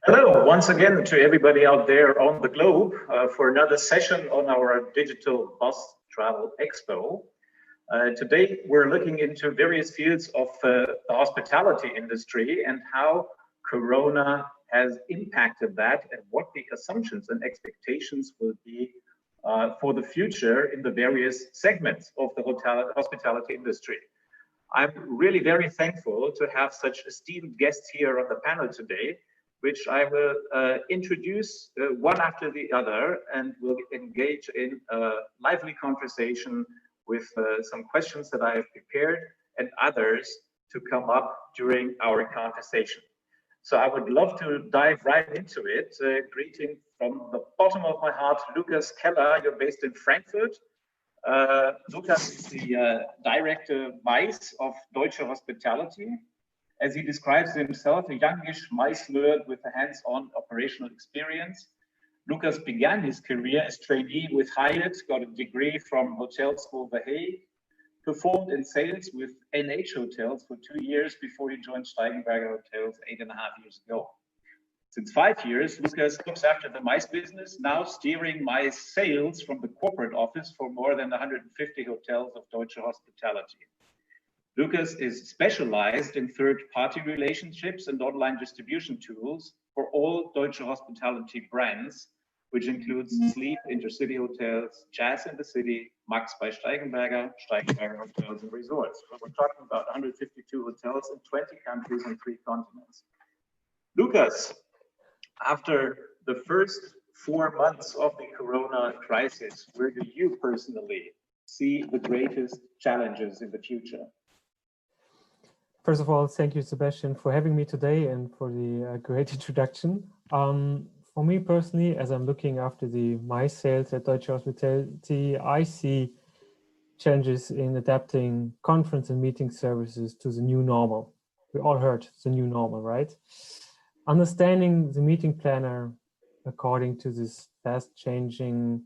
Hello, once again to everybody out there on the globe for another session on our digital BUZZ.travel Expo. Today, we're looking into various fields of the hospitality industry and how Corona has impacted that and what the assumptions and expectations will be for the future in the various segments of the hospitality industry. I'm really very thankful to have such esteemed guests here on the panel today, which I will introduce one after the other, and we'll engage in a lively conversation with some questions that I have prepared and others to come up during our conversation. So I would love to dive right into it. Greeting from the bottom of my heart, Lukas Keller. You're based in Frankfurt. Lukas is the Director Vice of Deutsche Hospitality. As he describes himself, a youngish mice nerd with a hands-on operational experience. Lukas began his career as trainee with Hyatt, got a degree from Hotel School The Hague, performed in sales with NH Hotels for 2 years before he joined Steigenberger Hotels 8.5 years ago. Since 5 years, Lukas looks after the mice business, now steering mice sales from the corporate office for more than 150 hotels of Deutsche Hospitality. Lukas is specialized in third-party relationships and online distribution tools for all Deutsche Hospitality brands, which includes Sleep, Intercity Hotels, Jazz in the City, Max by Steigenberger, Steigenberger Hotels and Resorts. So we're talking about 152 hotels in 20 countries and 3 continents. Lukas, after the first 4 months of the Corona crisis, where do you personally see the greatest challenges in the future? First of all, thank you, Sebastian, for having me today and for the great introduction. For me personally, as I'm looking after my sales at Deutsche Hospitality, I see challenges in adapting conference and meeting services to the new normal. We all heard the new normal, right? Understanding the meeting planner according to this fast-changing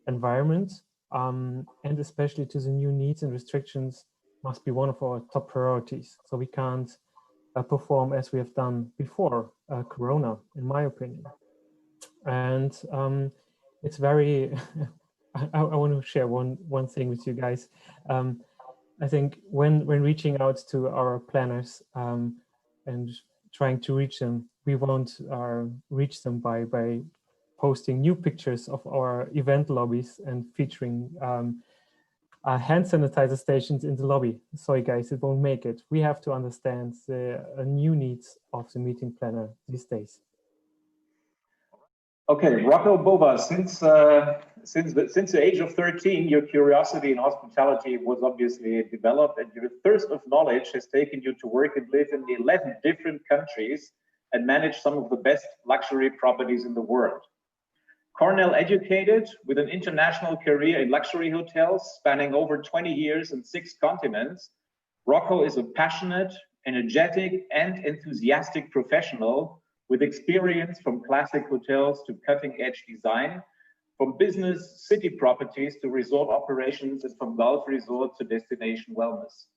environment, and especially to the new needs and restrictions must be one of our top priorities. So we can't perform as we have done before Corona, in my opinion. And it's very, I want to share one thing with you guys. I think when reaching out to our planners and trying to reach them, we won't reach them by posting new pictures of our event lobbies and featuring hand sanitizer stations in the lobby. Sorry guys, it won't make it. We have to understand the new needs of the meeting planner these days. Okay, Rocco, Bova, since the age of 13, your curiosity in hospitality was obviously developed, and your thirst of knowledge has taken you to work and live in 11 different countries and manage some of the best luxury properties in the world. Cornell educated with an international career in luxury hotels spanning over 20 years and 6 continents, Rocco is a passionate, energetic, and enthusiastic professional with experience from classic hotels to cutting-edge design, from business city properties to resort operations, and from golf resorts to destination wellness.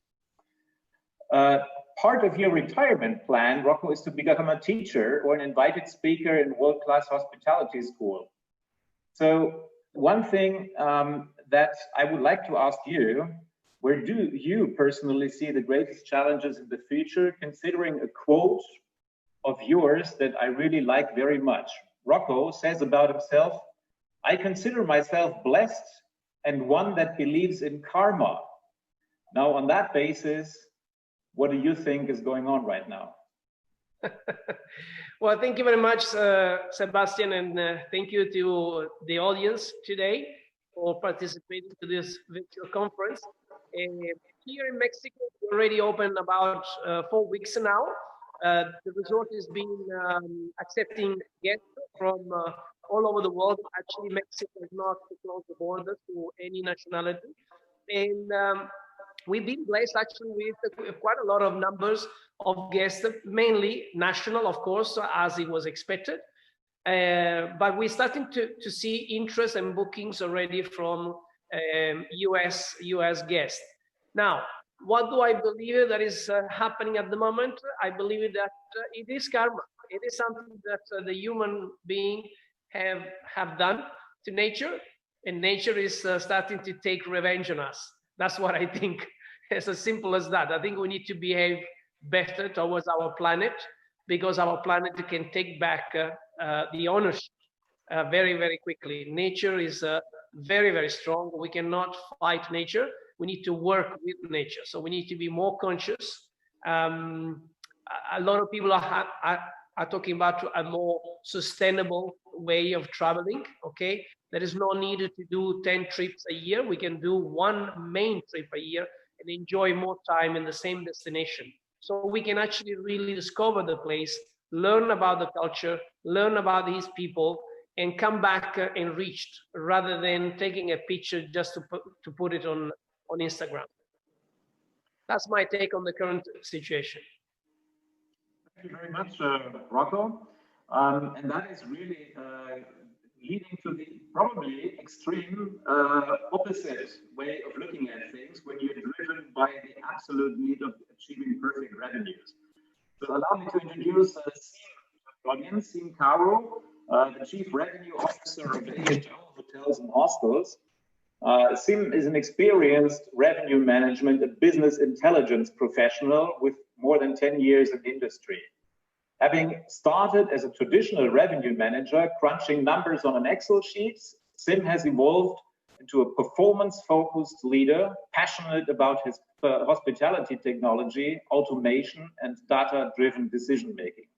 Part of your retirement plan, Rocco, is to become a teacher or an invited speaker in world-class hospitality school. So one thing that I would like to ask you, where do you personally see the greatest challenges in the future, considering a quote of yours that I really like very much? Rocco says about himself, "I consider myself blessed and one that believes in karma." Now, on that basis, what do you think is going on right now? Well, thank you very much, Sebastian, and thank you to the audience today for participating to this virtual conference. Here in Mexico, we already opened about 4 weeks now. The resort has been accepting guests from all over the world. Actually, Mexico has not closed the borders to any nationality. And we've been blessed actually with quite a lot of numbers of guests, mainly national, of course, as it was expected. But we're starting to see interest and bookings already from US guests. Now, what do I believe that is happening at the moment? I believe that it is karma. it is something that the human being have done to nature, and nature is starting to take revenge on us. That's what I think. It's as simple as that. I think we need to behave better towards our planet, because our planet can take back the ownership very, very quickly. Nature is very, very strong. We cannot fight nature. We need to work with nature. So we need to be more conscious. A lot of people are talking about a more sustainable way of traveling. Okay, there is no need to do 10 trips a year. We can do one main trip a year and enjoy more time in the same destination. So we can actually really discover the place, learn about the culture, learn about these people, and come back enriched, rather than taking a picture just to put it on Instagram. That's my take on the current situation. Thank you very much, Rocco. And that is really leading to the probably extreme opposite way of looking at things when you're driven by the absolute need of achieving perfect revenues. So allow me to introduce Siim, Siim Karu, the Chief Revenue Officer of A&O Hotels and Hostels. Siim is an experienced revenue management and business intelligence professional with more than 10 years in the industry. Having started as a traditional revenue manager, crunching numbers on an Excel sheet, Siim has evolved into a performance-focused leader, passionate about his hospitality technology, automation, and data-driven decision-making.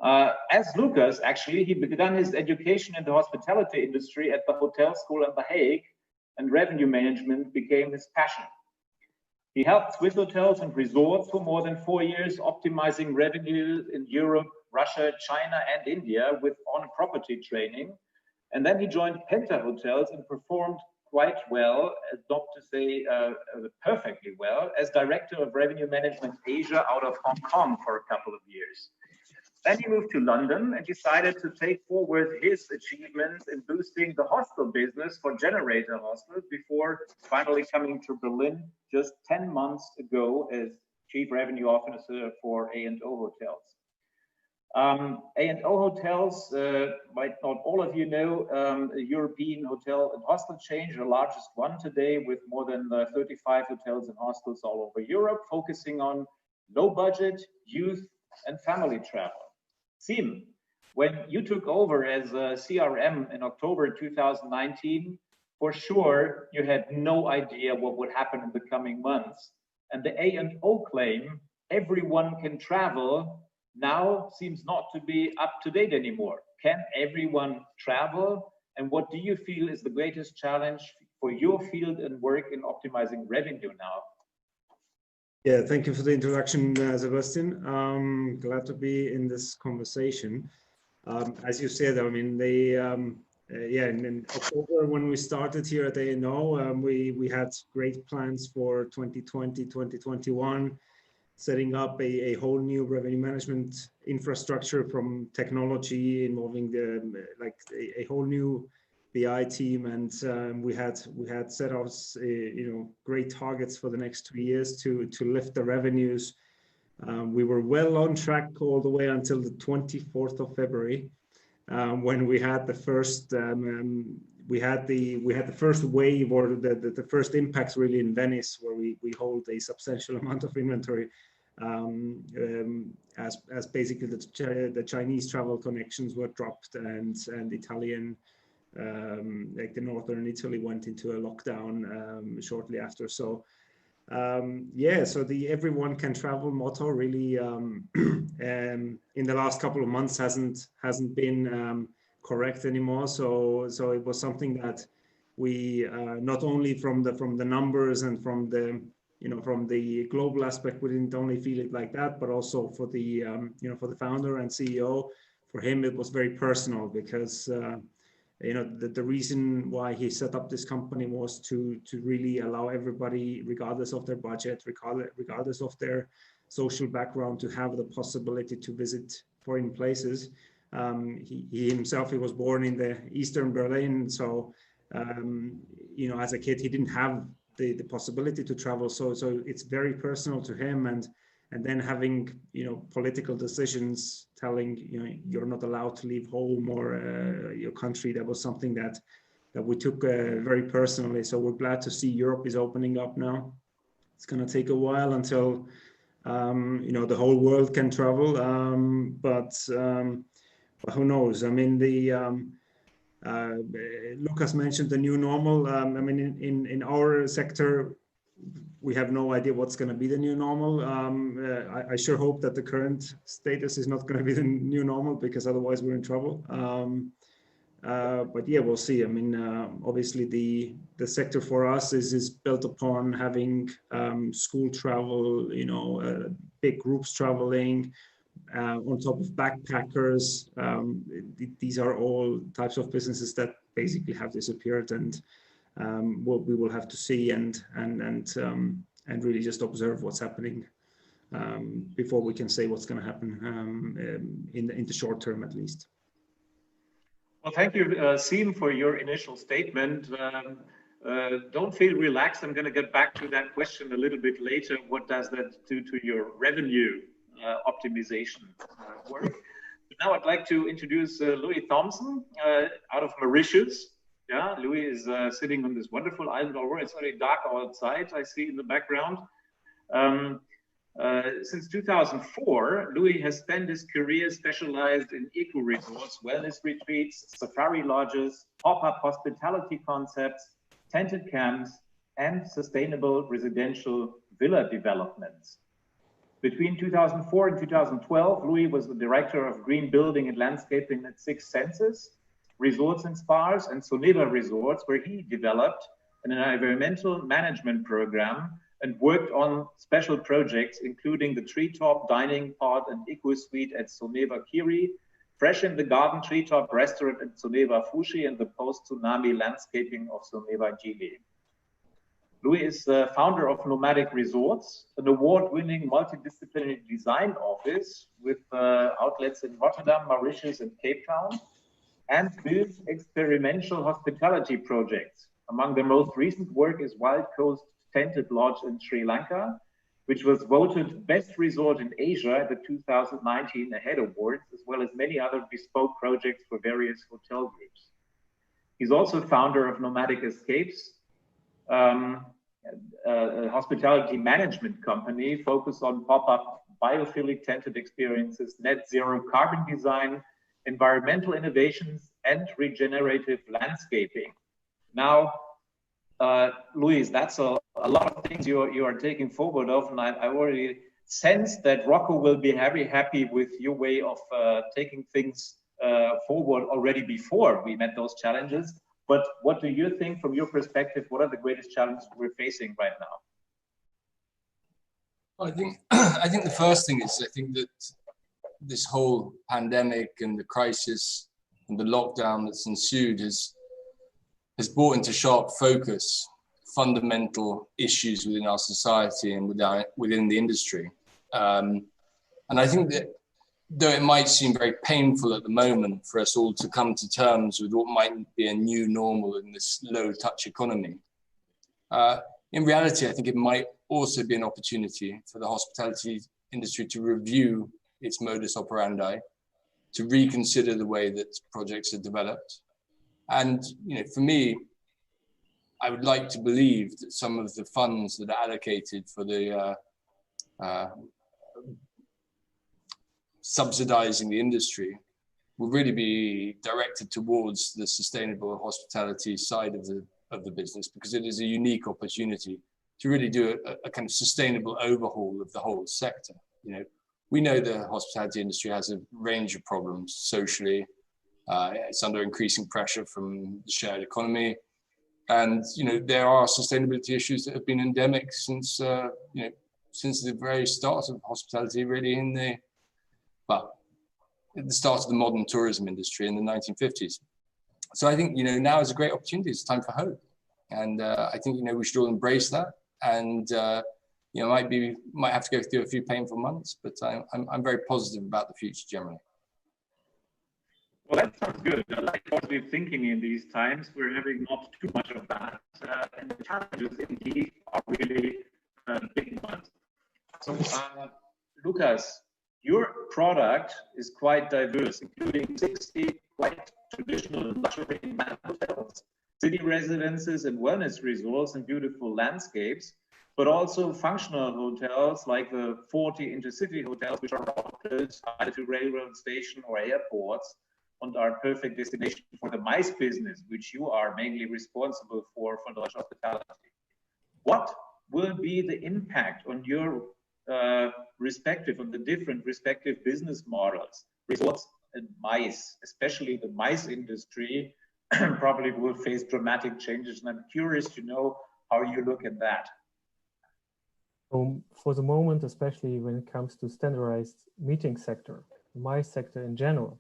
As Lucas, actually, he began his education in the hospitality industry at the hotel school in The Hague, and revenue management became his passion. He helped Swiss hotels and resorts for more than 4 years, optimizing revenue in Europe, Russia, China, and India with on-property training. And then he joined Penta Hotels and performed quite well, not to say perfectly well, as Director of Revenue Management Asia out of Hong Kong for a couple of years. Then he moved to London and decided to take forward his achievements in boosting the hostel business for Generator Hostels before finally coming to Berlin just 10 months ago as Chief Revenue Officer for A&O Hotels. A&O Hotels, might not all of you know, a European hotel and hostel chain, the largest one today with more than 35 hotels and hostels all over Europe, focusing on low budget, youth, and family travel. Siim, when you took over as a CRM in October 2019, for sure you had no idea what would happen in the coming months. And the A&O claim, everyone can travel, now seems not to be up to date anymore. Can everyone travel? And what do you feel is the greatest challenge for your field and work in optimizing revenue now? Yeah, thank you for the introduction, Sebastian. Glad to be in this conversation. As you said, I mean, in October when we started here at A&O, we had great plans for 2020, 2021, setting up a whole new revenue management infrastructure from technology involving a whole new BI team, and we had set us great targets for the next 2 years to lift the revenues. We were well on track all the way until the 24th of February, when we had the first first wave, or the first impacts really in Venice, where we hold a substantial amount of inventory, as basically the Chinese travel connections were dropped, and Italian, like the northern Italy, went into a lockdown shortly after. So so the everyone can travel motto really in the last couple of months hasn't been correct anymore. So it was something that we not only from the numbers and from the global aspect, we didn't only feel it like that, but also for the for the founder and CEO, for him it was very personal, because the reason why he set up this company was to really allow everybody, regardless of their budget, regardless of their social background, to have the possibility to visit foreign places. He himself, he was born in the Eastern Berlin, so as a kid he didn't have the possibility to travel, so it's very personal to him, and and then having, you know, political decisions telling, you know, you're not allowed to leave home or your country. That was something that we took very personally. So we're glad to see Europe is opening up now. It's going to take a while until you know, the whole world can travel, but who knows? I mean, Lucas mentioned the new normal. I mean, in our sector, we have no idea what's going to be the new normal. I sure hope that the current status is not going to be the new normal, because otherwise we're in trouble. But yeah, we'll see. I mean, obviously the sector for us is built upon having school travel, you know, big groups traveling, on top of backpackers. These are all types of businesses that basically have disappeared, and what we will have to see and really just observe what's happening before we can say what's going to happen in the short term, at least. Well, thank you, Siim, for your initial statement. Don't feel relaxed. I'm going to get back to that question a little bit later. What does that do to your revenue optimization work? But now I'd like to introduce Louis Thompson out of Mauritius. Yeah, Louis is sitting on this wonderful island. Although it's very dark outside, I see in the background. Since 2004, Louis has spent his career specialized in eco-resorts, wellness retreats, safari lodges, pop-up hospitality concepts, tented camps, and sustainable residential villa developments. Between 2004 and 2012, Louis was the director of green building and landscaping at Six Senses, Resorts and Spas, and Soneva Resorts, where he developed an environmental management program and worked on special projects, including the treetop dining pod and eco suite at Soneva Kiri, Fresh in the Garden treetop restaurant at Soneva Fushi, and the post-tsunami landscaping of Soneva Gili. Louis is the founder of Nomadic Resorts, an award-winning multidisciplinary design office with outlets in Rotterdam, Mauritius, and Cape Town, and builds experiential hospitality projects. Among their most recent work is Wild Coast Tented Lodge in Sri Lanka, which was voted Best Resort in Asia at the 2019 AHEAD Awards, as well as many other bespoke projects for various hotel groups. He's also founder of Nomadic Escapes, a hospitality management company focused on pop-up biophilic tented experiences, net zero carbon design, environmental innovations, and regenerative landscaping. Now, Louis, that's a lot of things you are taking forward of, and I already sense that Rocco will be very happy with your way of taking things forward already before we met those challenges. But what do you think, from your perspective, what are the greatest challenges we're facing right now? I think the first thing is, I think that this whole pandemic and the crisis and the lockdown that's ensued has brought into sharp focus fundamental issues within our society and within the industry. And I think that though it might seem very painful at the moment for us all to come to terms with what might be a new normal in this low-touch economy, in reality, I think it might also be an opportunity for the hospitality industry to review its modus operandi, to reconsider the way that projects are developed. And, you know, for me, I would like to believe that some of the funds that are allocated for the subsidizing the industry will really be directed towards the sustainable hospitality side of the business, because it is a unique opportunity to really do a kind of sustainable overhaul of the whole sector. You know, we know the hospitality industry has a range of problems socially. It's under increasing pressure from the shared economy. And, you know, there are sustainability issues that have been endemic since, you know, since the very start of hospitality, really at the start of the modern tourism industry in the 1950s. So I think, you know, now is a great opportunity. It's time for hope. And I think, you know, we should all embrace that. And, you know, might have to go through a few painful months, but I'm very positive about the future generally. Well, that sounds good. I like positive thinking in these times. We're having not too much of that. And the challenges indeed are really big ones. So Lucas, your product is quite diverse, including 60 quite traditional luxury hotels, city residences and wellness resorts and beautiful landscapes, but also functional hotels like the 40 intercity hotels, which are close either to railroad station or airports, and are perfect destination for the MICE business, which you are mainly responsible for Deutsche Hospitality. What will be the impact on your on the different respective business models? Resorts and MICE, especially the MICE industry, probably will face dramatic changes, and I'm curious to know how you look at that. For the moment, especially when it comes to standardized meeting sector, the MICE sector in general,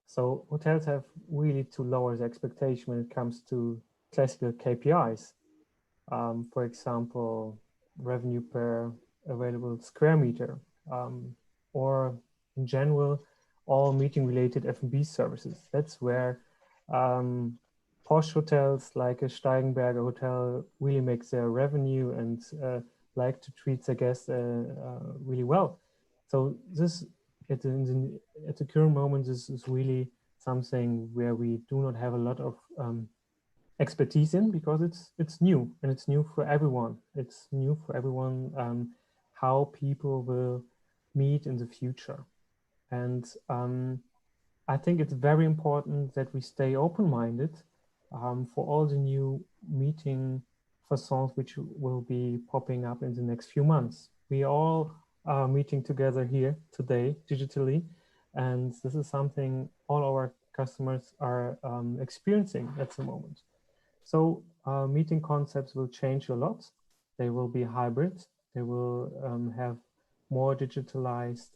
so hotels have really to lower the expectation when it comes to classical KPIs. For example, revenue per available square meter, or in general, all meeting related F&B services. That's where posh hotels like a Steigenberger hotel really make their revenue and like to treat their guests really well. So this, at the current moment, this is really something where we do not have a lot of expertise in, because it's new, and it's new for everyone. It's new for everyone how people will meet in the future. And I think it's very important that we stay open-minded for all the new meeting facades which will be popping up in the next few months. We all are meeting together here today digitally, and this is something all our customers are experiencing at the moment. So meeting concepts will change a lot. They will be hybrid. They will have more digitalized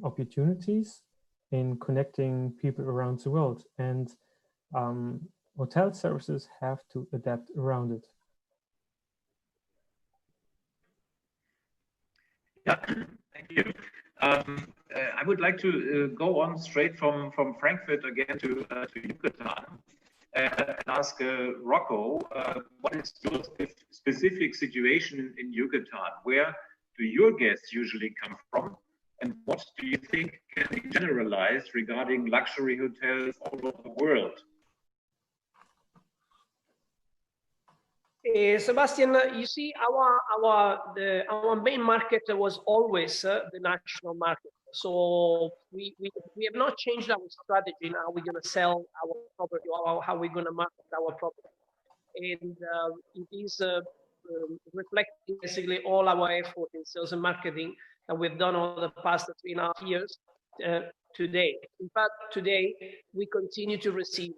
opportunities in connecting people around the world, and hotel services have to adapt around it. Yeah, thank you. I would like to go on straight from Frankfurt again to Yucatan and ask Rocco, what is your specific situation in Yucatan? Where do your guests usually come from? And what do you think can be generalized regarding luxury hotels all over the world? Sebastian, you see, our main market was always the national market. So we have not changed our strategy in how we're going to sell our property or how we're going to market our property. And it is reflecting basically all our effort in sales and marketing that we've done over the past 3.5 years today. In fact, today, we continue to receive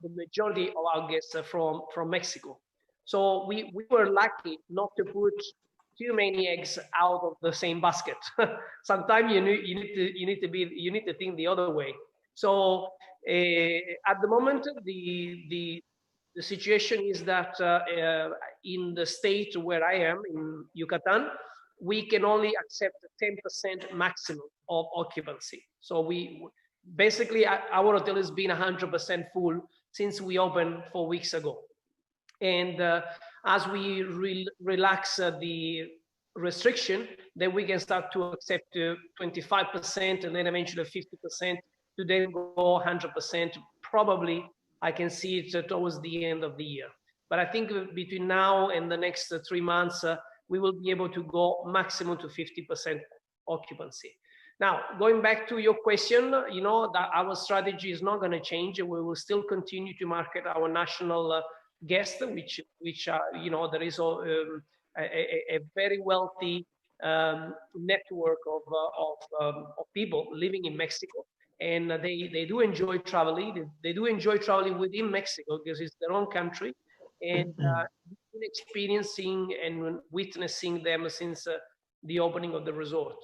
the majority of our guests from Mexico. So we were lucky not to put too many eggs out of the same basket. Sometimes you need to think the other way. So at the moment, the situation is that in the state where I am, in Yucatan, we can only accept 10% maximum of occupancy. So we basically, our hotel has been 100% full since we opened 4 weeks ago. And as we relax the restriction, then we can start to accept 25% and then eventually 50%, to then go 100%. Probably I can see it towards the end of the year. But I think between now and the next 3 months, we will be able to go maximum to 50% occupancy. Now, going back to your question, you know, that our strategy is not going to change. We will still continue to market our national guests, which are, you know, there is a very wealthy network of people living in Mexico, and they do enjoy traveling. They do enjoy traveling within Mexico because it's their own country, and been experiencing and witnessing them since the opening of the resort.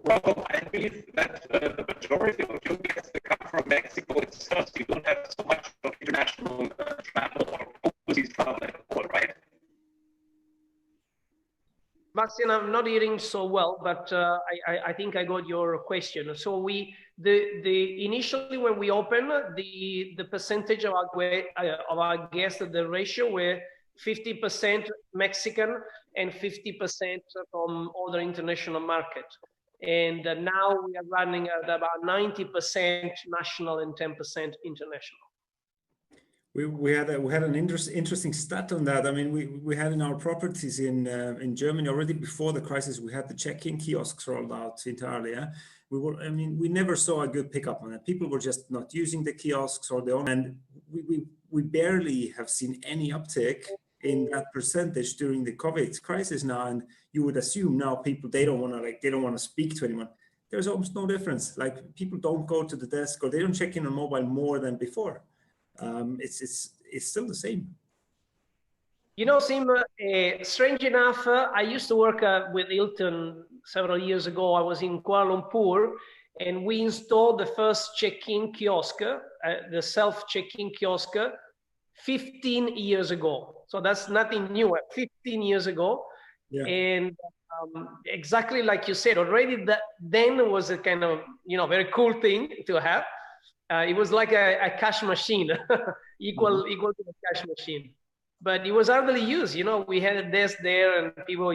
Well, I believe that the majority of your guests that come from Mexico itself, you don't have so much of international travel or overseas travel at all, right? Sebastian, I'm not hearing so well, but I think I got your question. So we The initially when we opened, the percentage of our guests, the ratio were 50% Mexican and 50% from other international market. And now we are running at about 90% national and 10% international. We had an interesting stat on that. I mean, we had in our properties in Germany already before the crisis, we had the check-in kiosks rolled out entirely. Yeah? We never saw a good pickup on it. People were just not using the kiosks or and we barely have seen any uptick in that percentage during the COVID crisis now. And you would assume now people, they don't want to speak to anyone. There's almost no difference. Like people don't go to the desk or they don't check in on mobile more than before. It's still the same. You know, Siim, strange enough, I used to work with Hilton several years ago. I was in Kuala Lumpur, and we installed the first check-in kiosk, the self-check-in kiosk, 15 years ago. So that's nothing new, 15 years ago. Yeah. And exactly like you said, already then was a kind of, very cool thing to have. It was like a cash machine, equal to a cash machine. But it was hardly used. We had a desk there, and people,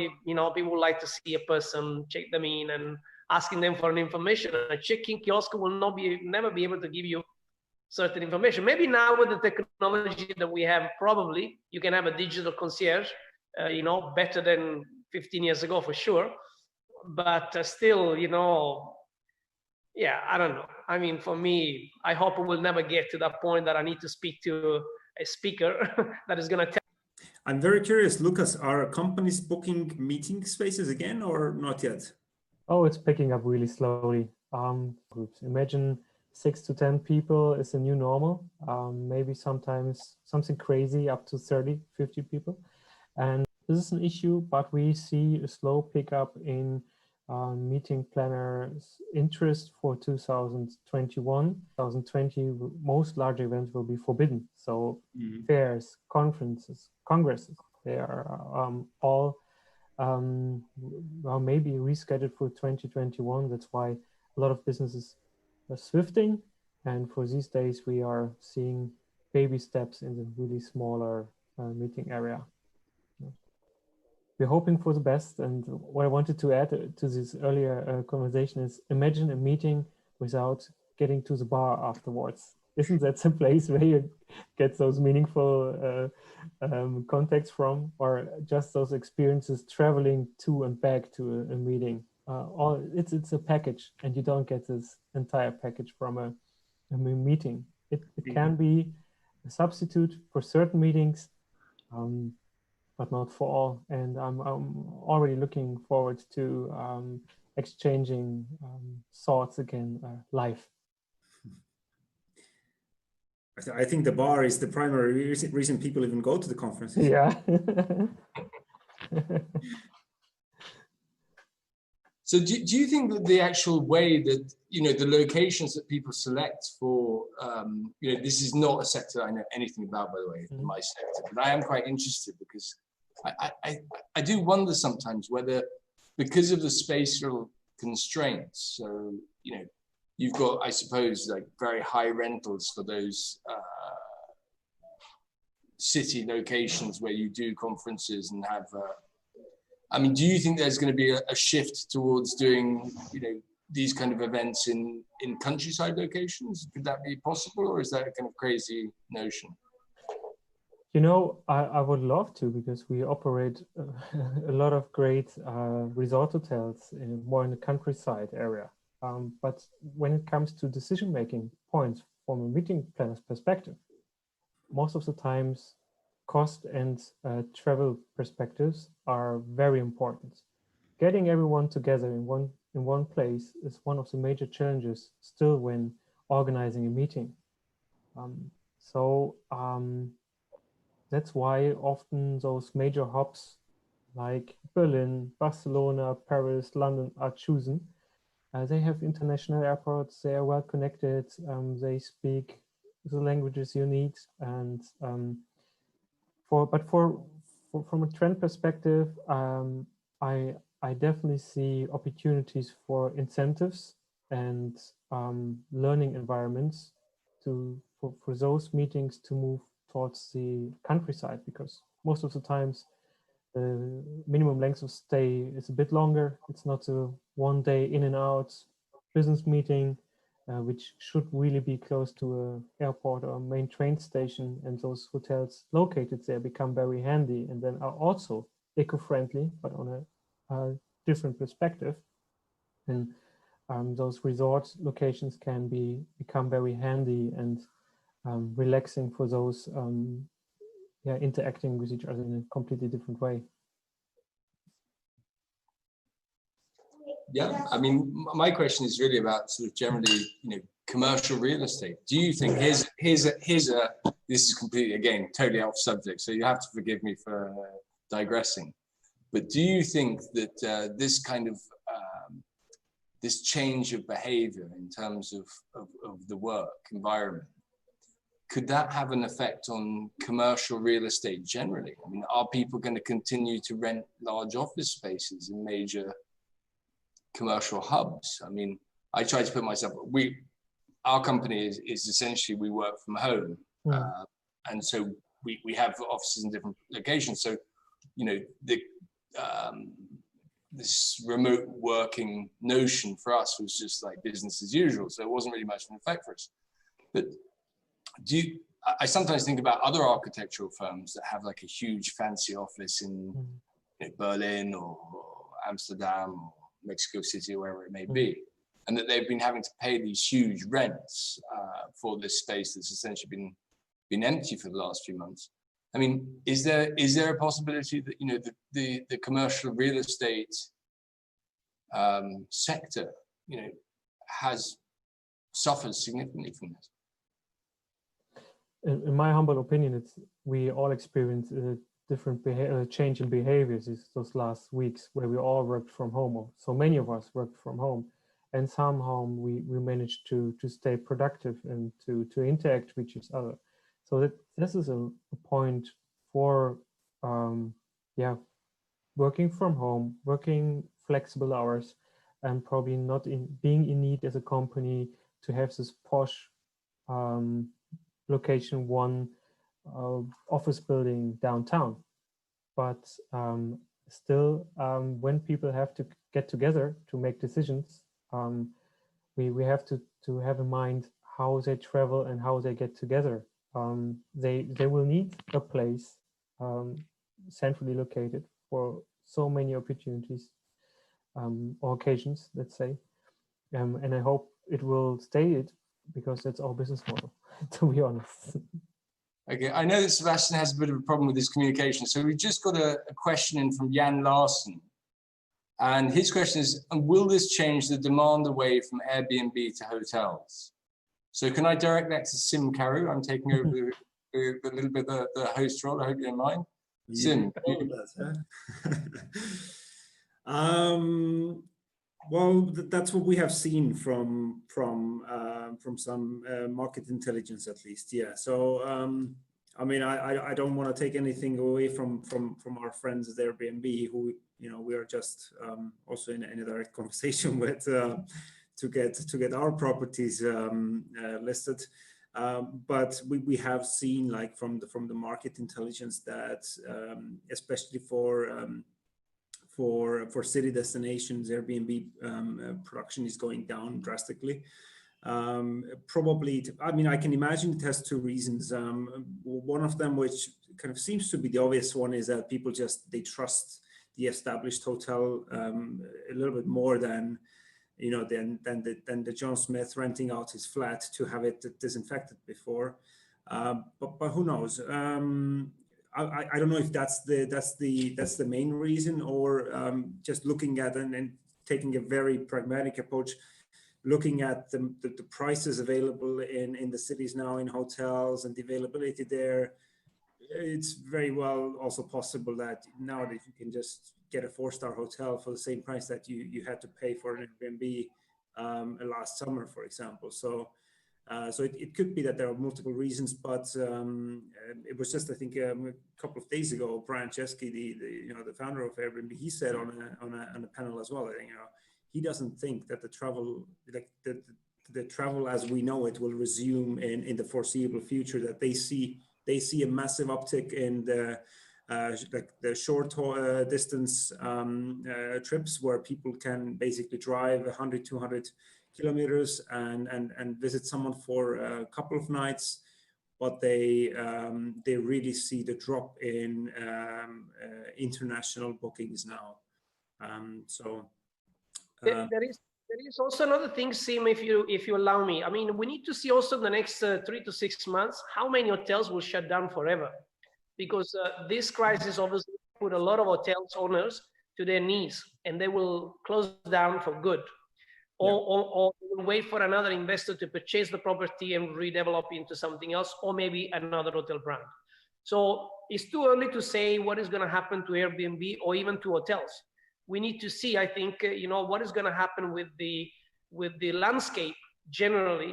people like to see a person, check them in, and asking them for an information. A check-in kiosk will never be able to give you certain information. Maybe now with the technology that we have, probably you can have a digital concierge, better than 15 years ago for sure. But still, yeah, I don't know. I mean, for me, I hope we will never get to that point that I need to speak to a speaker that is going to tell. I'm very curious, Lucas, are companies booking meeting spaces again or not yet? Oh, it's picking up really slowly. Groups. Imagine 6 to 10 people is a new normal. Maybe sometimes something crazy up to 30, 50 people. And this is an issue, but we see a slow pickup in meeting planners' interest for 2021. 2020, most large events will be forbidden. So fairs, conferences, congresses, they are all maybe rescheduled for 2021. That's why a lot of businesses are swifting. And for these days, we are seeing baby steps in the really smaller meeting area. We're hoping for the best. And what I wanted to add to this earlier conversation is imagine a meeting without getting to the bar afterwards. Isn't that the place where you get those meaningful contacts from, or just those experiences traveling to and back to a meeting? It's a package, and you don't get this entire package from a meeting. It can be a substitute for certain meetings, but not for all. And I'm already looking forward to exchanging thoughts again live. I think the bar is the primary reason people even go to the conferences. Yeah. So do you think that the actual way that, the locations that people select for, this is not a sector I know anything about, by the way, in my sector, but I am quite interested because I do wonder sometimes whether, because of the spatial constraints, so, you've got, I suppose, like very high rentals for those city locations where you do conferences and have, do you think there's going to be a shift towards doing, these kind of events in countryside locations? Could that be possible, or is that a kind of crazy notion? I would love to, because we operate a lot of great resort hotels more in the countryside area. But when it comes to decision-making points from a meeting planner's perspective, most of the times cost and travel perspectives are very important. Getting everyone together in one place is one of the major challenges still when organizing a meeting. That's why often those major hubs like Berlin, Barcelona, Paris, London are chosen. They have international airports, they are well connected, they speak the languages you need. And from a trend perspective, I definitely see opportunities for incentives and learning environments for those meetings to move towards the countryside, because most of the times the minimum length of stay is a bit longer. It's not a 1 day in and out business meeting, which should really be close to an airport or a main train station, and those hotels located there become very handy and then are also eco-friendly, but on a different perspective. And those resort locations can become very handy and relaxing for those interacting with each other in a completely different way. Yeah, I mean, my question is really about sort of generally, commercial real estate. Do you think this is completely, again, totally off subject, so you have to forgive me for digressing, but do you think that this kind of this change of behavior in terms of the work environment, could that have an effect on commercial real estate generally? I mean, are people going to continue to rent large office spaces in major commercial hubs? I mean, I try to put myself, our company is essentially, we work from home. And so we have offices in different locations. So, this remote working notion for us was just like business as usual. So it wasn't really much of an effect for us. But I sometimes think about other architectural firms that have like a huge fancy office in Berlin or Amsterdam or Mexico City, or wherever it may be, and that they've been having to pay these huge rents for this space that's essentially been empty for the last few months. I mean, is there a possibility that the commercial real estate sector has suffered significantly from this? In my humble opinion, we all experience a different change in behaviors those last weeks, where we all worked from home, or so many of us worked from home, and somehow we managed to stay productive and to interact with each other. So that this is a point for working from home, working flexible hours, and probably not being in need as a company to have this posh location one office building downtown. But still, when people have to get together to make decisions, we have to have in mind how they travel and how they get together. They will need a place centrally located for so many opportunities or occasions, let's say. And I hope it will stay it, because that's our business model, to be honest. Okay, I know that Sebastian has a bit of a problem with his communication, so we just got a question in from Jan Larsen. And his question is, will this change the demand away from Airbnb to hotels? So can I direct that to Siim Karu? I'm taking over a little bit the host role. I hope you don't mind. Siim. Well, that's what we have seen from some market intelligence, at least. Yeah. So I mean, I don't want to take anything away from our friends at Airbnb, who we are just also in a direct conversation with to get our properties listed. But we have seen, like from the market intelligence, that especially for city destinations, Airbnb production is going down drastically. Probably, I mean, I can imagine it has two reasons. One of them, which kind of seems to be the obvious one, is that people they trust the established hotel a little bit more than the John Smith renting out his flat to have it disinfected before. But who knows? I don't know if that's the main reason, or just looking at and taking a very pragmatic approach, looking at the prices available in the cities now in hotels and the availability there. It's very well also possible that nowadays you can just get a 4-star hotel for the same price that you had to pay for an Airbnb last summer, for example. So it could be that there are multiple reasons, but it was just, I think, a couple of days ago, Brian Chesky, the founder of Airbnb, he said on a panel as well, he doesn't think that the travel, like the travel as we know it, will resume in the foreseeable future. That they see a massive uptick in the like the short distance trips, where people can basically drive 100, 200 kilometers and visit someone for a couple of nights. But they really see the drop in international bookings now. There is also another thing, Siim, if you allow me. I mean, we need to see also in the next 3 to 6 months how many hotels will shut down forever, because this crisis obviously put a lot of hotels owners to their knees, and they will close down for good, or will wait for another investor to purchase the property and redevelop into something else, or maybe another hotel brand. So it's too early to say what is going to happen to Airbnb or even to hotels. We need to see, I think, what is going to happen with the landscape generally,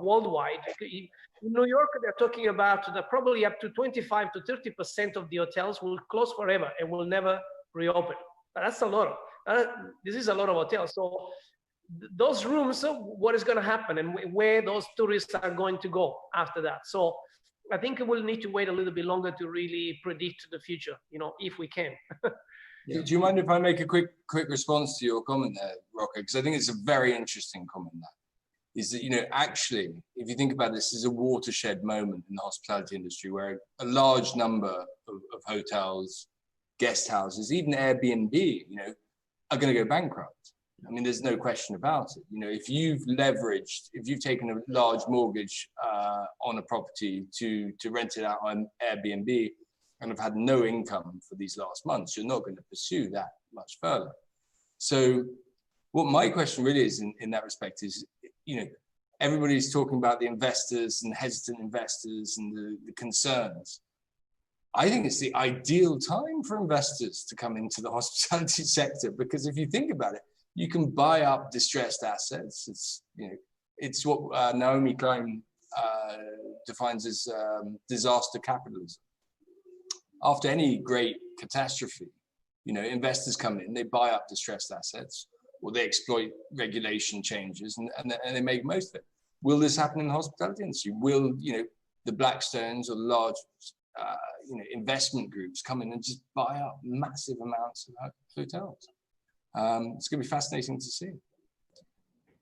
worldwide. In New York, they're talking about that probably up to 25 to 30% of the hotels will close forever and will never reopen. But that's a lot. This is a lot of hotels. So those rooms, what is going to happen and where those tourists are going to go after that? So I think we'll need to wait a little bit longer to really predict the future, if we can. Yeah. Do you mind if I make a quick response to your comment there, Rocco? Because I think it's a very interesting comment. That is that, actually, if you think about this, is a watershed moment in the hospitality industry where a large number of hotels, guest houses, even Airbnb, are going to go bankrupt. I mean, there's no question about it. If you've taken a large mortgage on a property to rent it out on Airbnb, and have had no income for these last months, you're not going to pursue that much further. So what my question really is in that respect is, everybody's talking about the investors and hesitant investors and the concerns. I think it's the ideal time for investors to come into the hospitality sector, because if you think about it, you can buy up distressed assets. It's what Naomi Klein defines as disaster capitalism. After any great catastrophe, investors come in, they buy up distressed assets, or they exploit regulation changes, and they make most of it. Will this happen in the hospitality industry? Will the Blackstones or the large investment groups come in and just buy up massive amounts of hotels? It's going to be fascinating to see.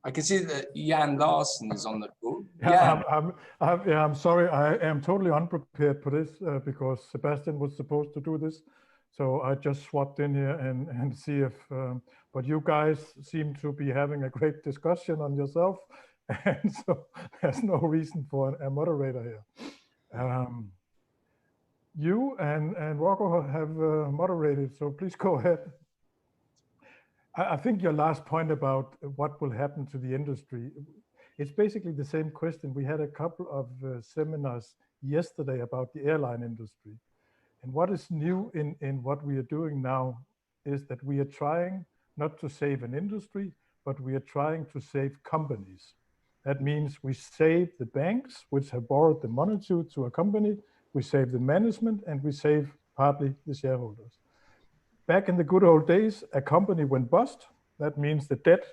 I can see that Jan Larsen is on the call. I'm sorry, I am totally unprepared for this because Sebastian was supposed to do this. So I just swapped in here and see if, but you guys seem to be having a great discussion on yourself. And so there's no reason for a moderator here. You and Rocco have moderated, so please go ahead. I think your last point about what will happen to the industry, it's basically the same question. We had a couple of seminars yesterday about the airline industry. And what is new in what we are doing now is that we are trying not to save an industry, but we are trying to save companies. That means we save the banks, which have borrowed the money to a company, we save the management, and we save partly the shareholders. Back in the good old days, a company went bust. That means the debt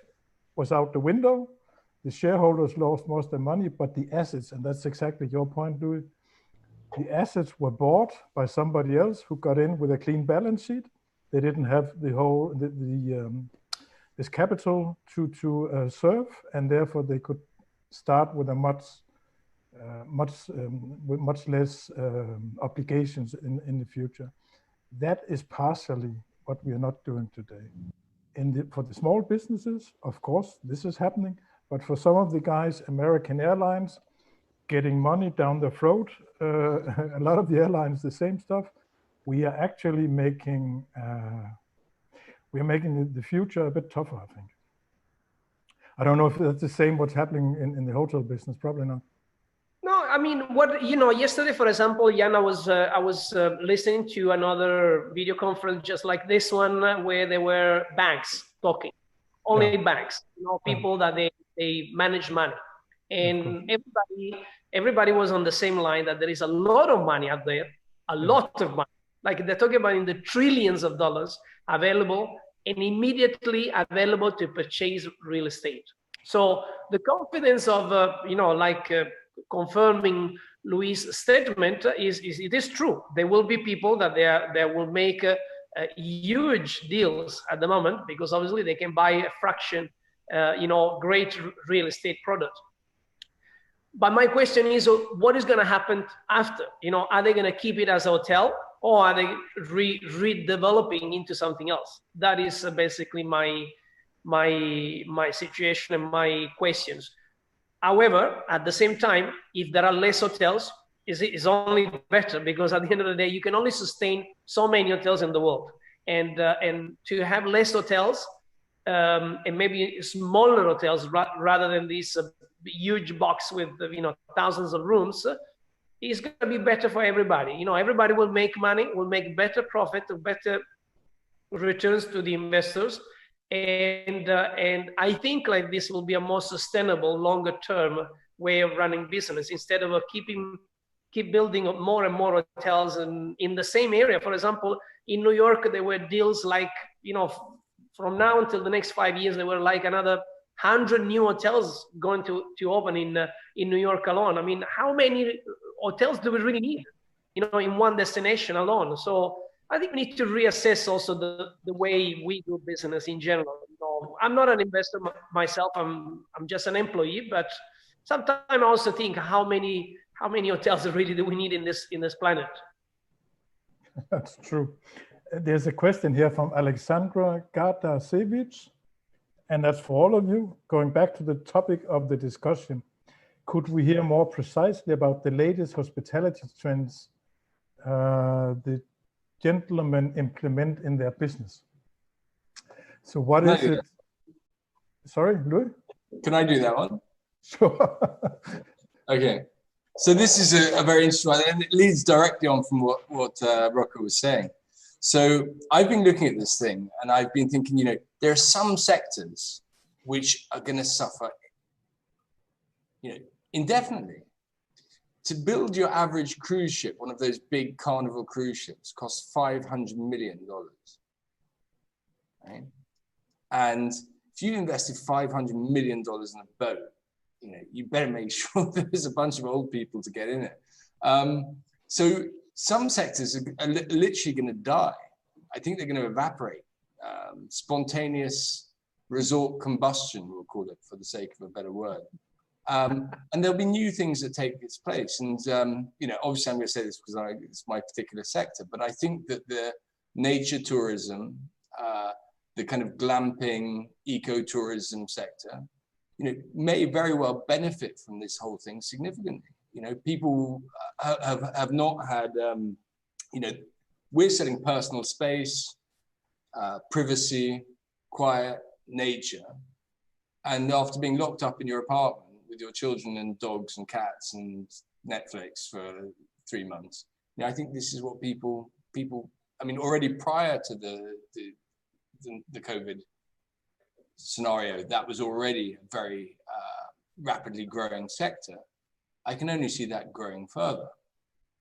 was out the window. The shareholders lost most of their money, but the assets, and that's exactly your point, Louis, the assets were bought by somebody else who got in with a clean balance sheet. They didn't have this capital to serve, and therefore they could start with a much less obligations in the future. That is partially what we are not doing today. For the small businesses, of course, this is happening, but for some of the guys, American Airlines, getting money down the throat, a lot of the airlines, the same stuff. We are actually making the future a bit tougher, I think. I don't know if that's the same what's happening in the hotel business, probably not. No, I mean, yesterday, for example, Jan, I was listening to another video conference just like this one, where there were banks talking, only banks, people that they manage money. And everybody was on the same line, that there is a lot of money out there, a lot of money. Like they're talking about in the trillions of dollars available and immediately available to purchase real estate. So the confidence of, confirming Luis' statement is it is true. There will be people that they will make huge deals at the moment, because obviously they can buy a fraction, great real estate product. But my question is, what is going to happen after? Are they going to keep it as a hotel, or are they redeveloping into something else? That is basically my situation and my questions. However, at the same time, if there are less hotels, is only better, because at the end of the day, you can only sustain so many hotels in the world, and to have less hotels and maybe smaller hotels rather than these huge box with thousands of rooms is going to be better for everybody. Everybody will make money, will make better profit, better returns to the investors, and I think like this will be a more sustainable, longer term way of running business, instead of keep building more and more hotels in the same area. For example, in New York, there were deals like, from now until the next 5 years, there were like another 100 new hotels going to open in New York alone. I mean, how many hotels do we really need, in one destination alone? So I think we need to reassess also the way we do business in general. I'm not an investor myself. I'm just an employee, but sometimes I also think how many hotels really do we need in this planet? That's true. There's a question here from Alexandra Gardasevich, and that's for all of you. Going back to the topic of the discussion, could we hear more precisely about the latest hospitality trends the gentlemen implement in their business? So what is it? Sorry, Louis? Can I do that one? Sure. Okay. So this is a very interesting one, and it leads directly on from what Rocco was saying. So I've been looking at this thing, and I've been thinking, there are some sectors which are going to suffer, indefinitely. To build your average cruise ship, one of those big Carnival cruise ships, costs $500 million, right? And if you invested $500 million in a boat, you better make sure there's a bunch of old people to get in it. So some sectors are literally going to die. I think they're going to evaporate. Spontaneous resort combustion, we'll call it for the sake of a better word. And there'll be new things that take its place. And, obviously I'm going to say this because it's my particular sector, but I think that the nature tourism, the kind of glamping, ecotourism sector, may very well benefit from this whole thing significantly. People have not had, we're selling personal space, privacy, quiet, nature. And after being locked up in your apartment with your children and dogs and cats and Netflix for 3 months, I think this is what people, already prior to the COVID scenario, that was already a very rapidly growing sector. I can only see that growing further.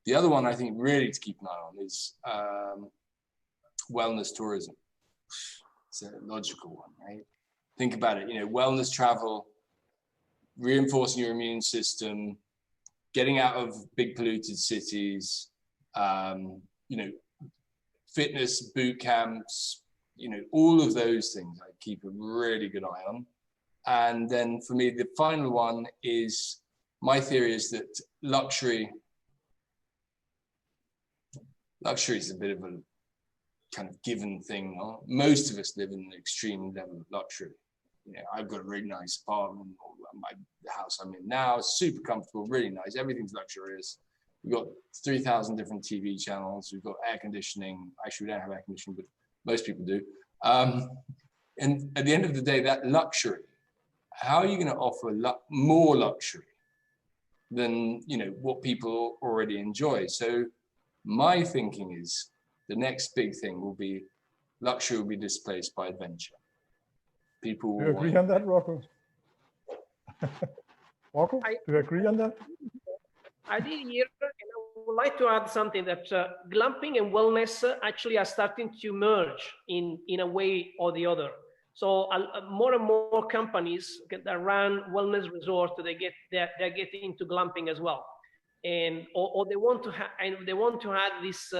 The other one I think really to keep an eye on is wellness tourism. It's a logical one, right? Think about it, wellness travel, reinforcing your immune system, getting out of big polluted cities, fitness boot camps, all of those things I keep a really good eye on. And then for me, the final one is, my theory is that luxury is a bit of a kind of given thing. No? Most of us live in an extreme level of luxury. I've got a really nice apartment, the house I'm in now, super comfortable, really nice. Everything's luxurious. We've got 3,000 different TV channels. We've got air conditioning. Actually, we don't have air conditioning, but most people do. And at the end of the day, that luxury, how are you going to offer more luxury than what people already enjoy? So my thinking is the next big thing will be luxury will be displaced by adventure. People will agree on that, Rocco? Rocco, do you agree on that? I did hear, and I would like to add something that glamping and wellness actually are starting to merge in a way or the other. So more and more companies that run wellness resorts, they're getting into glamping as well, and or they want to have this,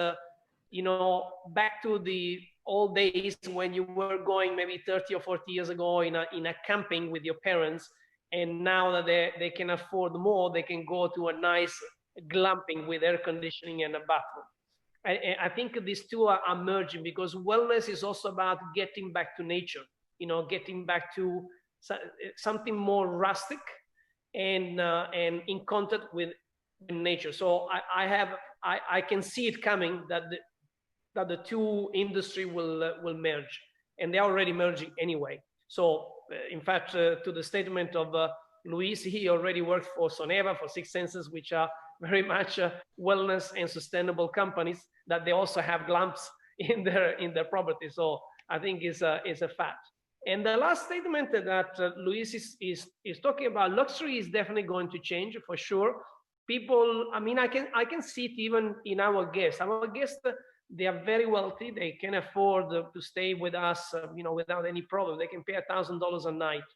you know, back to the old days when you were going maybe 30 or 40 years ago in a camping with your parents, and now that they can afford more, they can go to a nice glamping with air conditioning and a bathroom. I think these two are merging, because wellness is also about getting back to nature, you know, getting back to something more rustic and in contact with nature. So I can see it coming that the two industry will merge, and they're already merging anyway. So in fact, to the statement of Luis, he already worked for Soneva, for Six Senses, which are very much wellness and sustainable companies, that they also have glamps in their property. So I think is a fact. And the last statement that Luis is talking about, luxury is definitely going to change for sure. People, I mean, I can see it even in our guests. Our guests, they are very wealthy. They can afford to stay with us, you know, without any problem. They can pay $1,000 a night,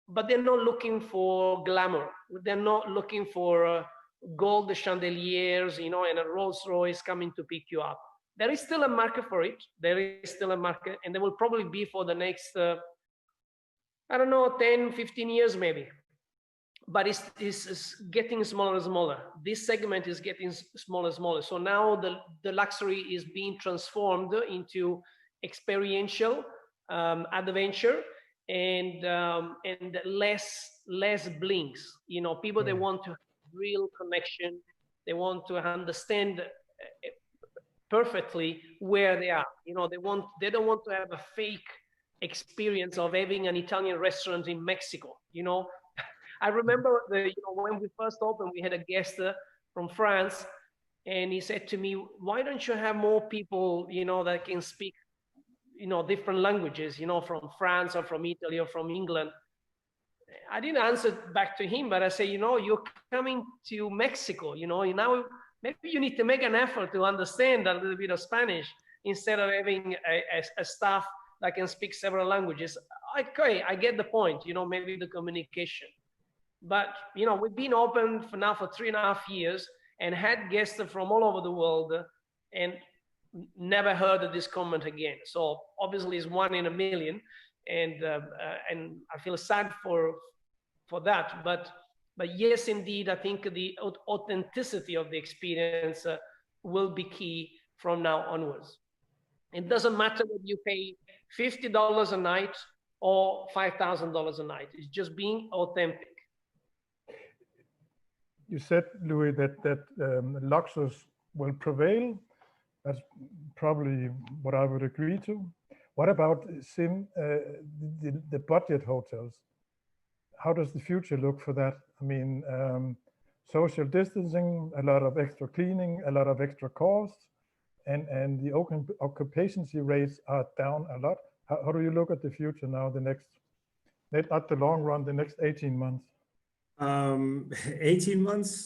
but they're not looking for glamour. They're not looking for gold chandeliers, you know, and a Rolls Royce coming to pick you up. There is still a market for it. There is still a market, and there will probably be for the next, I don't know, 10, 15 years maybe. But it's getting smaller and smaller. This segment is getting smaller and smaller. So now the luxury is being transformed into experiential adventure and less blinks. You know, people, they want to have real connection. They want to understand perfectly where they are. You know, they don't want to have a fake experience of having an Italian restaurant in Mexico. You know, I remember when we first opened, we had a guest from France, and he said to me, "Why don't you have more people, you know, that can speak, you know, different languages, you know, from France or from Italy or from England?" I didn't answer back to him, but I say, you know, you're coming to Mexico, you know, now maybe you need to make an effort to understand a little bit of Spanish instead of having a staff that can speak several languages. Okay, I get the point, you know, maybe the communication. But, you know, we've been open for 3.5 years and had guests from all over the world and never heard of this comment again. So obviously it's 1 in a million, and I feel sad for that. But yes, indeed, I think the authenticity of the experience will be key from now onwards. It doesn't matter whether you pay $50 a night or $5,000 a night. It's just being authentic. You said, Louis, that luxury will prevail. That's probably what I would agree to. What about Siim, the budget hotels? How does the future look for that? I mean, social distancing, a lot of extra cleaning, a lot of extra costs, and the occupancy rates are down a lot. How do you look at the future now, not the long run, the next 18 months? 18 months,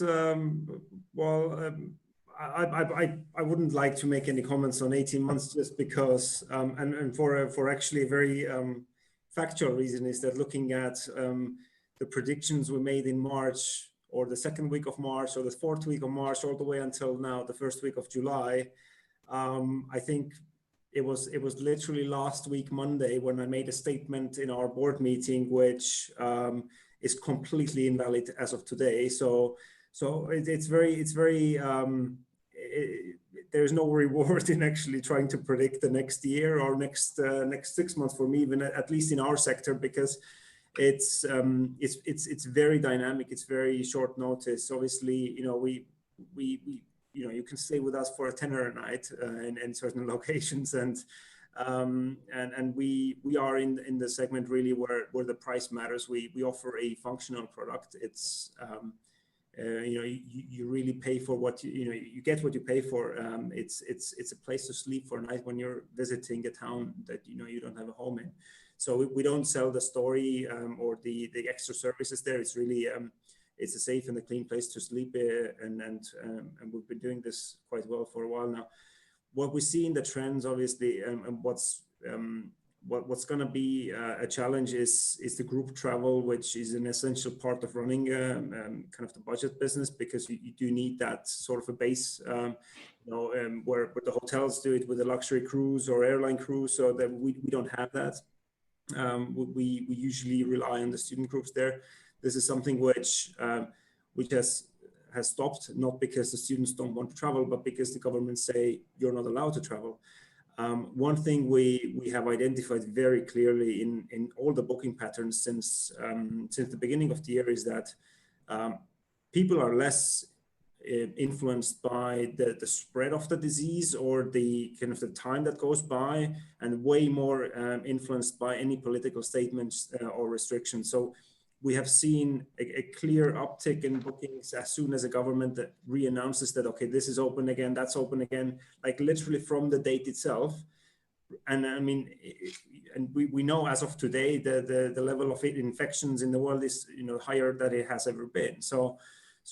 well, I wouldn't like to make any comments on 18 months just because, and for actually a very factual reason, is that looking at the predictions we made in March, or the second week of March, or the fourth week of March, all the way until now, the first week of July, I think it was literally last week, Monday, when I made a statement in our board meeting, which is completely invalid as of today. So it's very there's no reward in actually trying to predict the next year or next 6 months for me, even at least in our sector, because it's very dynamic. It's very short notice. Obviously, you know, we you can stay with us for a tenner a night in certain locations, and we are in the segment really where the price matters. We offer a functional product. It's you really pay for what you get what you pay for. It's a place to sleep for a night when you're visiting a town that you don't have a home in. So we don't sell the story or the extra services there. It's really it's a safe and a clean place to sleep, and we've been doing this quite well for a while now. What we see in the trends, obviously, and what's going to be a challenge is the group travel, which is an essential part of running kind of the budget business, because you do need that sort of a base, where the hotels do it with a luxury cruise or airline cruise, so that we don't have that. We usually rely on the student groups there. This is something which has stopped, not because the students don't want to travel, but because the government say you're not allowed to travel. One thing we have identified very clearly in all the booking patterns since the beginning of the year is that people are less influenced by the spread of the disease or the kind of the time that goes by, and way more influenced by any political statements or restrictions. So we have seen a clear uptick in bookings as soon as a government that re-announces that, okay, this is open again, that's open again, like literally from the date itself. And I mean, and we know as of today, the level of infections in the world is, higher than it has ever been. So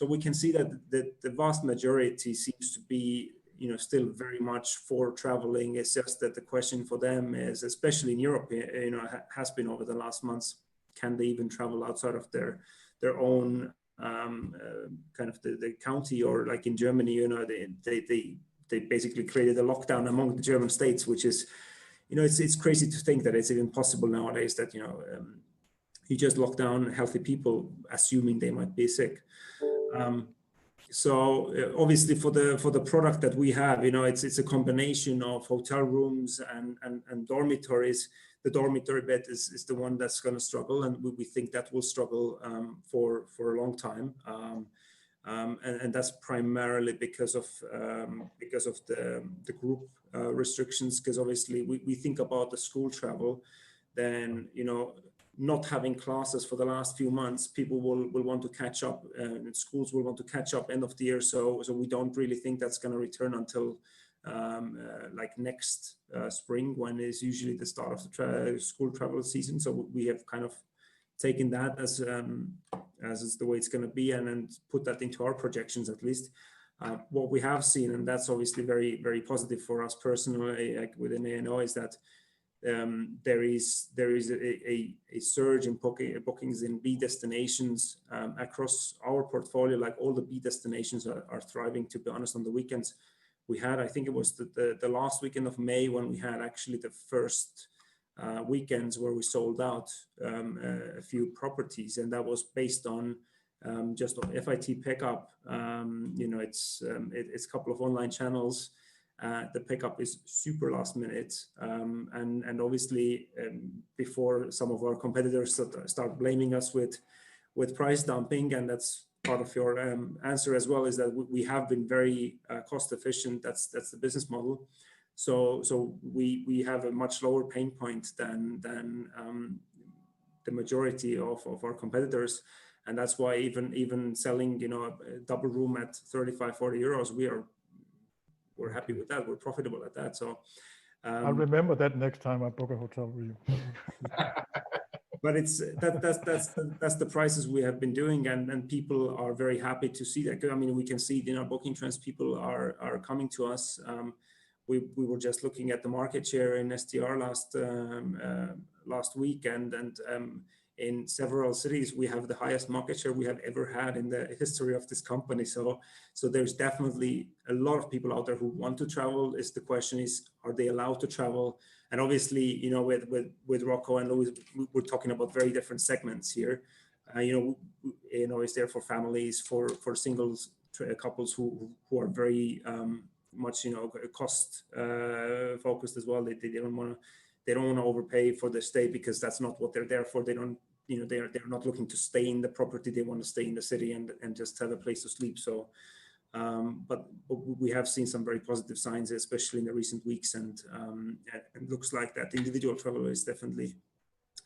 we can see that the vast majority seems to be, still very much for traveling. It's just that the question for them is, especially in Europe, has been over the last months, can they even travel outside of their own kind of the county? Or like in Germany, they basically created a lockdown among the German states, which is, it's crazy to think that it's even possible nowadays that, you just lock down healthy people, assuming they might be sick. So obviously for the product that we have, it's a combination of hotel rooms and dormitories. The dormitory bed is the one that's going to struggle, and we think that will struggle for a long time. And that's primarily because of the group restrictions, because obviously we think about the school travel, then, not having classes for the last few months, people will want to catch up, and schools will want to catch up end of the year. So we don't really think that's going to return until like next spring, when is usually the start of the school travel season. So we have kind of taken that as is the way it's going to be, and put that into our projections at least. What we have seen, and that's obviously very, very positive for us personally, like within A&O, is that there is a surge in bookings in B destinations across our portfolio. Like all the B destinations are thriving, to be honest. On the weekends we had, I think it was the last weekend of May, when we had actually the first weekends where we sold out a few properties, and that was based on just on FIT pickup. It's a couple of online channels. The pickup is super last minute, and obviously before some of our competitors start blaming us with price dumping, and that's part of your answer as well, is that we have been very cost efficient. That's the business model. So we have a much lower pain point than the majority of our competitors, and that's why even selling a double room at 35-40 euros, we're happy with that. We're profitable at that. So I'll remember that next time I book a hotel with you. But that's the prices we have been doing, and people are very happy to see that. I mean, we can see it in our booking trends. People are coming to us. We were just looking at the market share in STR last week, and in several cities we have the highest market share we have ever had in the history of this company. So there's definitely a lot of people out there who want to travel. The question is, are they allowed to travel? And obviously, with Rocco and Louis, we're talking about very different segments here. It's there for families, for singles, couples who are very much cost focused as well. They don't want to overpay for the stay, because that's not what they're there for. They don't, they're not looking to stay in the property. They want to stay in the city and just have a place to sleep. So but we have seen some very positive signs, especially in the recent weeks, and it looks like that the individual traveler is definitely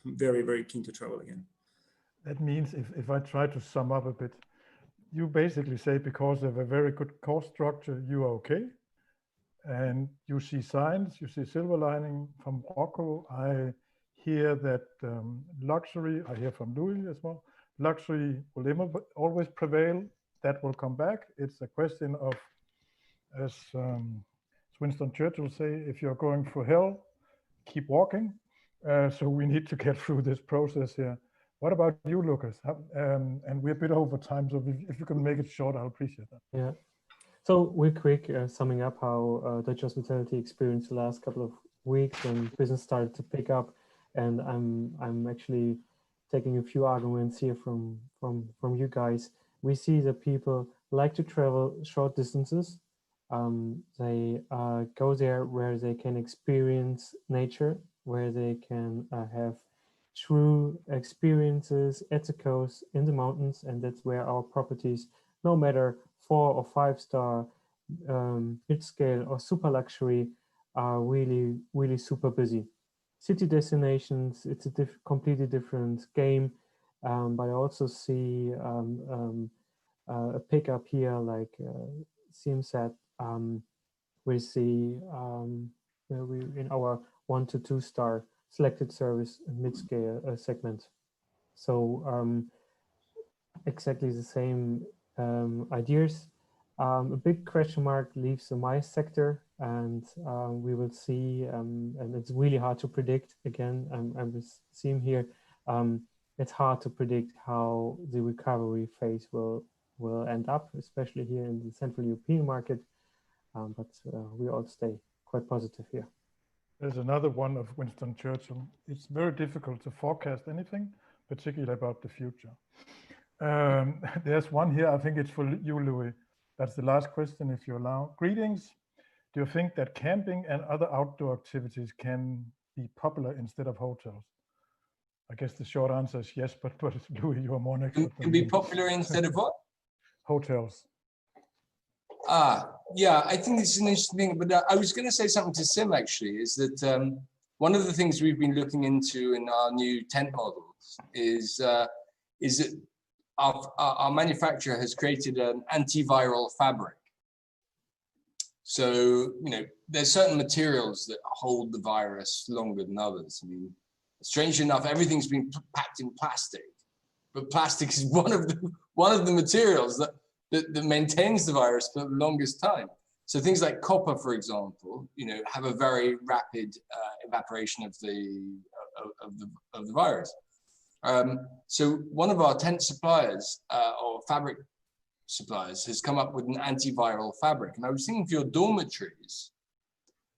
very, very keen to travel again. That means, if I try to sum up a bit, you basically say because of a very good cost structure, you are okay, and you see signs, you see silver lining from Rocco. I hear that luxury, I hear from Louis as well, luxury will always prevail. That will come back. It's a question of, as Winston Churchill say, if you're going for hell, keep walking. So we need to get through this process here. What about you, Lucas? And we're a bit over time, so if you can make it short, I'll appreciate that. Yeah. So real quick, summing up how Deutsche Hospitality experienced the last couple of weeks when business started to pick up, and I'm actually taking a few arguments here from you guys. We see that people like to travel short distances. They go there where they can experience nature, where they can have true experiences at the coast, in the mountains, and that's where our properties, no matter 4 or 5 star, mid-scale or super luxury, are really super busy. City destinations, it's a completely different game, but I also see a pickup here, like Siim said. We see we in our 1 to 2 star selected service mid-scale segment. So exactly the same ideas. A big question mark leaves the MICE sector, and we will see, and it's really hard to predict. Again, I'm with Siim here. It's hard to predict how the recovery phase will end up, especially here in the Central European market. But we all stay quite positive here. There's another one of Winston Churchill. It's very difficult to forecast anything, particularly about the future. There's one here, I think it's for you, Louis. That's the last question, if you allow. Greetings. Do you think that camping and other outdoor activities can be popular instead of hotels? I guess the short answer is yes, but Louis, you are more an expert. Can be popular instead of what? Hotels. Yeah, I think it's an interesting thing, but I was going to say something to Siim actually, is that one of the things we've been looking into in our new tent models is that our manufacturer has created an antiviral fabric. So, you know, there's certain materials that hold the virus longer than others. I mean, strangely enough, everything's been packed in plastic, but plastic is one of the materials that maintains the virus for the longest time. So things like copper, for example, you know, have a very rapid evaporation of the virus. So one of our tent suppliers or fabric suppliers has come up with an antiviral fabric. And I was thinking for your dormitories,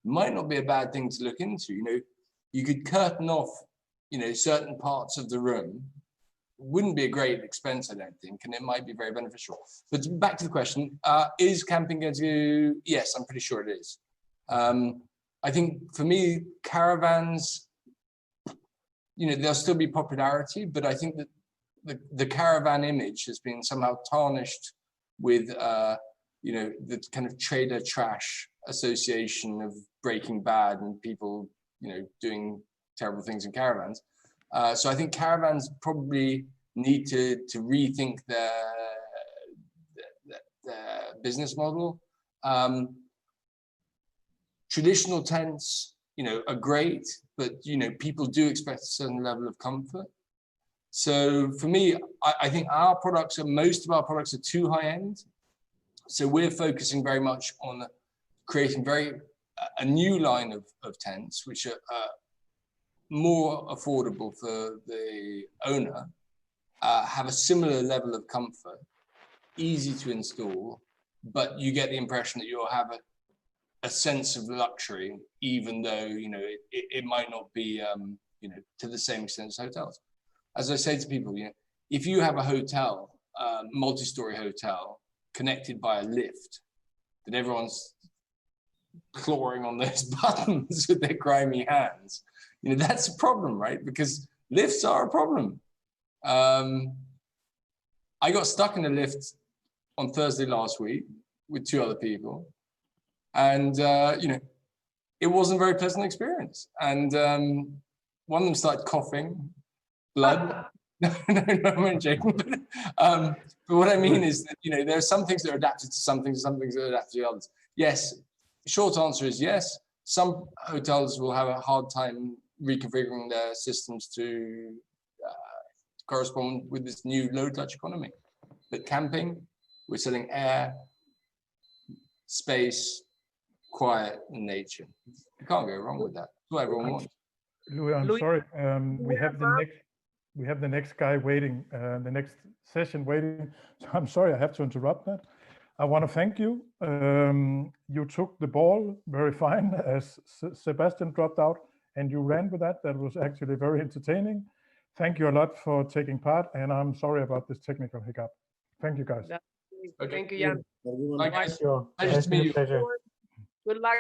it might not be a bad thing to look into. You know, you could curtain off, you know, certain parts of the room. Wouldn't be a great expense, I don't think, and it might be very beneficial. But back to the question, is camping going to, yes, I'm pretty sure it is. I think for me, caravans, you know, there'll still be popularity, but I think that the caravan image has been somehow tarnished with, you know, the kind of trader trash association of Breaking Bad and people, you know, doing terrible things in caravans. So I think caravans probably need to rethink their business model. Traditional tents, you know, are great, but you know, people do expect a certain level of comfort. So for me, I think most of our products are too high end. So we're focusing very much on creating a new line of tents, which are more affordable for the owner, have a similar level of comfort, easy to install, but you get the impression that you'll have a sense of luxury, even though, you know, it might not be, you know, to the same extent as hotels. As I say to people, you know, if you have a hotel, multi-story hotel, connected by a lift, then everyone's clawing on those buttons with their grimy hands. You know, that's a problem, right? Because lifts are a problem. I got stuck in a lift on Thursday last week with 2 other people. And, you know, it wasn't a very pleasant experience. And one of them started coughing blood. No, I'm joking. But what I mean is that, you know, there are some things that are adapted to some things that are adapted to others. Yes, short answer is yes. Some hotels will have a hard time reconfiguring their systems to correspond with this new low touch economy. But camping, we're selling air, space, quiet, and nature. You can't go wrong with that. That's what everyone wants. Louis, I'm sorry. We have the next guy waiting, the next session waiting. So I'm sorry, I have to interrupt that. I want to thank you. You took the ball very fine as Sebastian dropped out, and you ran with that. That was actually very entertaining. Thank you a lot for taking part, and I'm sorry about this technical hiccup. Thank you, guys. Thank you, Jan. Bye, guys. Sure. Pleasure to meet you. Pleasure. Good luck.